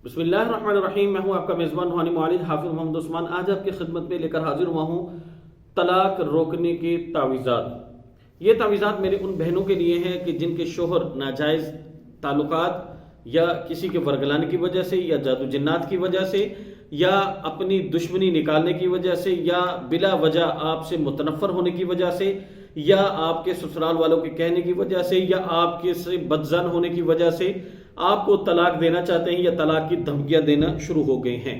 बिस्मिल्लाहिर्रहमानिर्रहीम। मैं हूं आपका मेज़बान रूहानी मुआलिज हाफिज मोहम्मद उस्मान। आज आपकी खिदमत में लेकर हाजिर हुआ हूं तलाक रोकने के तावीज़ात। ये तावीज़ात मेरे उन बहनों के लिए हैं कि जिनके शोहर नाजायज़ ताल्लुकात या किसी के वर्गलाने की वजह से या जादू जिन्नात की वजह से या अपनी दुश्मनी निकालने की वजह से या बिला वजह आपसे मुतनफ़र होने की वजह से या आपके ससुराल वालों के कहने की वजह से या आपके से बदज़न होने की वजह से आपको तलाक देना चाहते हैं या तलाक की धमकियां देना शुरू हो गए हैं।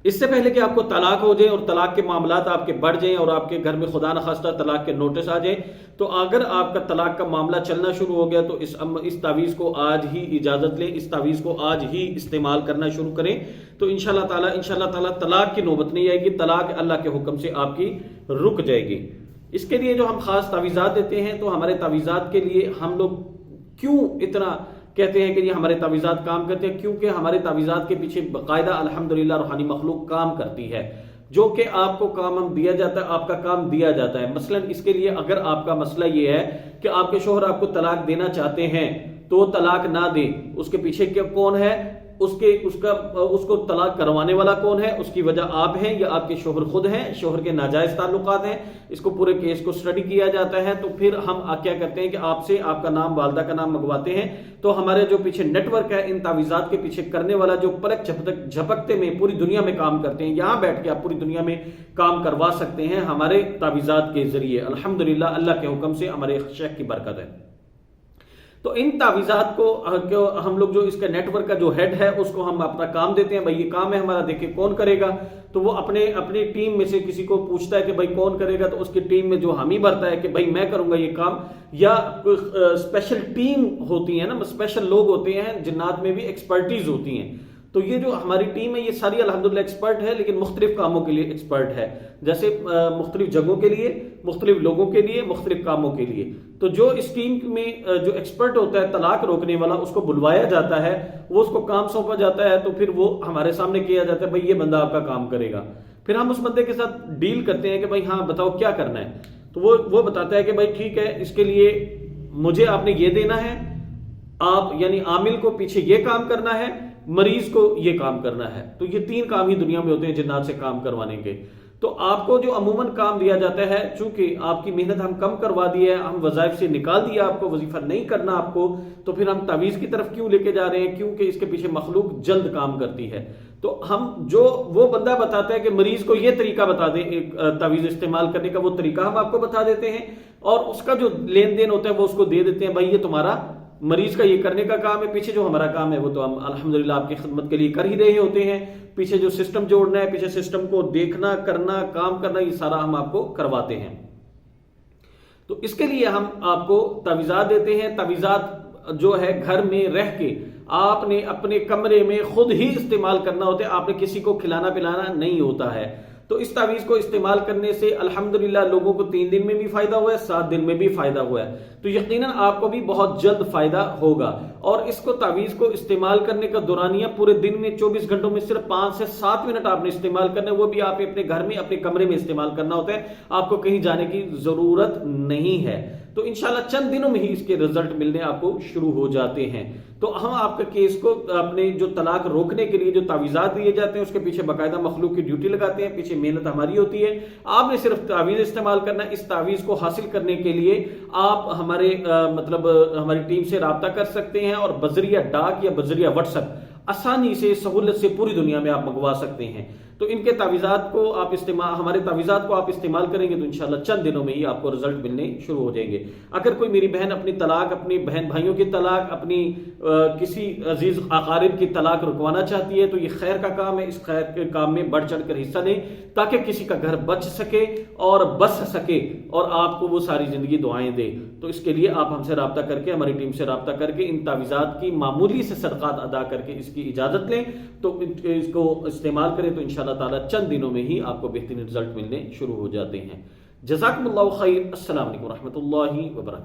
इससे पहले कि आपको तलाक हो जाए और तलाक के मामलात आपके बढ़ जाएं और आपके घर में खुदा न खास्ता तलाक के नोटिस आ जाए, तो अगर आपका तलाक का मामला चलना शुरू हो गया तो इस तावीज़ को आज ही इजाज़त लें, इस तावीज़ को आज ही इस्तेमाल करना शुरू करें। तो इंशाअल्लाह ताला तलाक की नौबत नहीं आएगी, तलाक अल्लाह के हुक्म से आपकी रुक जाएगी। इसके लिए जो हम खास तावीज़ात देते हैं, तो हमारे तावीज़ात के लिए हम लोग क्यों इतना कहते हैं कि ये हमारे तावीज़ात काम करते हैं, क्योंकि हमारे तावीज़ात के पीछे बाकायदा अल्हम्दुलिल्लाह रूहानी मखलूक काम करती है, जो कि आपको काम हम दिया जाता है, आपका काम दिया जाता है। मसलन इसके लिए अगर आपका मसला ये है कि आपके शोहर आपको तलाक देना चाहते हैं तो तलाक ना दे, उसके पीछे क्या कौन है, उसको तलाक करवाने वाला कौन है, उसकी वजह आप हैं या आपके शोहर खुद हैं, शोहर के नाजायज ताल्लुकात हैं, इसको पूरे केस को स्टडी किया जाता है। तो फिर हम क्या करते हैं कि आपसे आपका नाम वालदा का नाम मंगवाते हैं। तो हमारे जो पीछे नेटवर्क है इन तावीज़ात के पीछे करने वाला, जो पलक झपकते में पूरी दुनिया में काम करते हैं, यहां बैठ के आप पूरी दुनिया में काम करवा सकते हैं हमारे तावीज़ात के जरिए। अल्हम्दुलिल्लाह अल्लाह के हुक्म से हमारे शेख की बरकत है। तो इन तावीज़ात को हम लोग जो इसका नेटवर्क का जो हेड है उसको हम अपना काम देते हैं, भाई ये काम है हमारा, देखिए कौन करेगा। तो वो अपनी टीम में से किसी को पूछता है कि भाई कौन करेगा, तो उसकी टीम में जो हामी भरता है कि भाई मैं करूंगा ये काम, या स्पेशल टीम होती है ना, स्पेशल लोग होते हैं, जिन्नात में भी एक्सपर्टीज होती हैं। तो ये जो हमारी टीम है ये सारी अल्हम्दुलिल्लाह एक्सपर्ट है, लेकिन मुख्तलिफ कामों के लिए एक्सपर्ट है, जैसे मुख्तलिफ जगहों के लिए, मुख्तलिफ लोगों के लिए, मुख्तलिफ कामों के लिए। तो जो इस टीम में जो एक्सपर्ट होता है तलाक रोकने वाला, उसको बुलवाया जाता है, वो उसको काम सौंपा जाता है, तो फिर वो हमारे सामने किया जाता है, भाई ये बंदा आपका काम करेगा। फिर हम उस बंदे के साथ डील करते हैं कि भाई हाँ बताओ क्या करना है। तो वो बताता है कि भाई ठीक है, इसके लिए मुझे आपने ये देना है, आप यानी आमिल को पीछे ये काम करना है, मरीज को ये काम करना है। तो ये 3 काम ही दुनिया में होते हैं जिन्नात से काम करवाने के। तो आपको जो अमूमन काम दिया जाता है, चूंकि आपकी मेहनत हम कम करवा दी है, हम वज़ाइफ से निकाल दिया, आपको वजीफा नहीं करना आपको, तो फिर हम तावीज़ की तरफ क्यों लेके जा रहे हैं, क्योंकि इसके पीछे मखलूक जल्द काम करती है। तो हम जो वो बंदा बताता है कि मरीज को ये तरीका बता दे तावीज़ इस्तेमाल करने का, वो तरीका हम आपको बता देते हैं और उसका जो लेन देन होता है वो उसको दे देते हैं, भाई ये तुम्हारा मरीज का ये करने का काम है, पीछे जो हमारा काम है वो तो हम अल्हम्दुलिल्लाह आपकी खिदमत के लिए कर ही रहे होते हैं। पीछे जो सिस्टम जोड़ना है, पीछे सिस्टम को देखना, करना, काम करना, ये सारा हम आपको करवाते हैं। तो इसके लिए हम आपको तावीज़ात देते हैं। तावीज़ात जो है घर में रह के आपने अपने कमरे में खुद ही इस्तेमाल करना होता है, आपने किसी को खिलाना पिलाना नहीं होता है। तो इस तावीज़ को इस्तेमाल करने से अल्हम्दुलिल्लाह लोगों को 3 दिन में भी फायदा हुआ है, 7 दिन में भी फायदा हुआ है, तो यकीनन आपको भी बहुत जल्द फायदा होगा। और इसको तावीज़ को इस्तेमाल करने का दौरानिया पूरे दिन में 24 घंटों में सिर्फ 5 से 7 मिनट आपने इस्तेमाल करना है, वो भी आप अपने घर में अपने कमरे में इस्तेमाल करना होता है, आपको कहीं जाने की जरूरत नहीं है। तो इंशाल्लाह चंद दिनों में ही इसके रिजल्ट मिलने आपको शुरू हो जाते हैं। तो हम आपके केस को अपने जो तलाक रोकने के लिए जो तावीज़ात दिए जाते हैं उसके पीछे बाकायदा मखलूक की ड्यूटी लगाते हैं, पीछे मेहनत हमारी होती है, आपने सिर्फ तावीज़ इस्तेमाल करना है। इस तावीज़ को हासिल करने के लिए आप हमारे हमारी टीम से रब्ता कर सकते हैं और बजरिया डाक या बजरिया व्हाट्सएप आसानी से, सहूलत से पूरी दुनिया में आप मंगवा सकते हैं। तो इनके तावीज़ात को आप हमारे तावीज़ात को आप इस्तेमाल करेंगे तो इंशाल्लाह चंद दिनों में ही आपको रिजल्ट मिलने शुरू हो जाएंगे। अगर कोई मेरी बहन अपनी तलाक, अपनी बहन भाइयों की तलाक, अपनी किसी अजीज अकारिब की तलाक रुकवाना चाहती है, तो ये खैर का काम है, इस खैर के काम में बढ़ चढ़ कर हिस्सा लें ताकि किसी का घर बच सके और बस सके और आपको वो सारी जिंदगी दुआएं दे। तो इसके लिए आप हमसे रब्ता करके, हमारी टीम से रब्ता करके इन तावीज़ात की मामूली से सदक़ात अदा करके इसकी इजाजत लें, तो इसको इस्तेमाल करें, तो इंशाअल्लाह ताला चंद दिनों में ही आपको बेहतरीन रिजल्ट मिलने शुरू हो जाते हैं। जज़ाकुमुल्लाहु खैर। अस्सलाम वालेकुम रहमतुल्लाहि व बरकातहू।